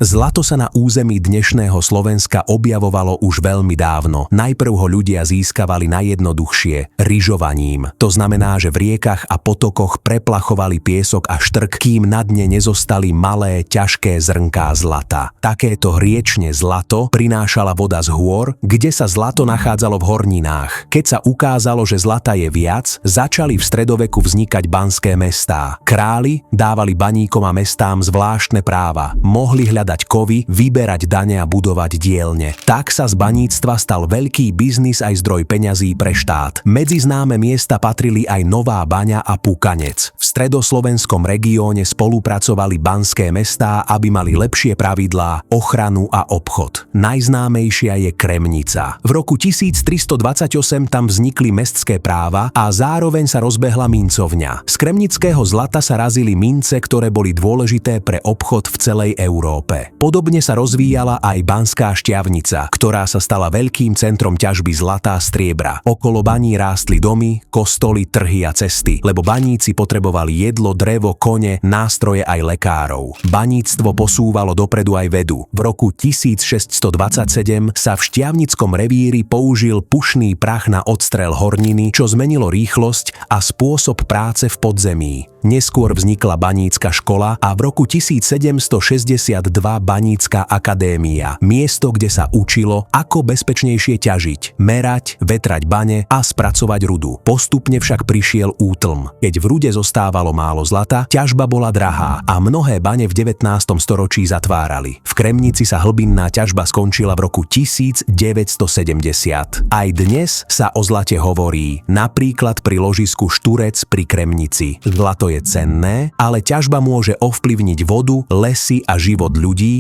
Zlato sa na území dnešného Slovenska objavovalo už veľmi dávno. Najprv ho ľudia získavali najjednoduchšie – ryžovaním. To znamená, že v riekach a potokoch preplachovali piesok a štrk, kým na dne nezostali malé, ťažké zrnká zlata. Takéto riečne zlato prinášala voda z hôr, kde sa zlato nachádzalo v horninách. Keď sa ukázalo, že zlata je viac, začali v stredoveku vznikať banské mestá. Králi dávali baníkom a mestám zvláštne práva. Mohli hľadať kovy, vyberať dane a budovať dielne. Tak sa z baníctva stal veľký biznis aj zdroj peňazí pre štát. Medzi známe miesta patrili aj Nová Baňa a Pukanec. V stredoslovenskom regióne spolupracovali banské mestá, aby mali lepšie pravidlá, ochranu a obchod. Najznámejšia je Kremnica. V roku 1328 tam vznikli mestské práva a zároveň sa rozbehla mincovňa. Z kremnického zlata sa razili mince, ktoré boli dôležité pre obchod v celej Európe. Podobne sa rozvíjala aj Banská Štiavnica, ktorá sa stala veľkým centrom ťažby zlata a striebra. Okolo baní rástli domy, kostoly, trhy a cesty, lebo baníci potrebovali jedlo, drevo, kone, nástroje aj lekárov. Baníctvo posúvalo dopredu aj vedu. V roku 1627 sa v Štiavnickom revíri použil pušný prach na odstrel horniny, čo zmenilo rýchlosť a spôsob práce v podzemí. Neskôr vznikla banícka škola a v roku 1762 Banícka akadémia, miesto, kde sa učilo, ako bezpečnejšie ťažiť, merať, vetrať bane a spracovať rudu. Postupne však prišiel útlm. Keď v rude zostávalo málo zlata, ťažba bola drahá a mnohé bane v 19. storočí zatvárali. V Kremnici sa hlbinná ťažba skončila v roku 1970. Aj dnes sa o zlate hovorí, napríklad pri ložisku Šturec pri Kremnici. Zlato je cenné, ale ťažba môže ovplyvniť vodu, lesy a život ľudí,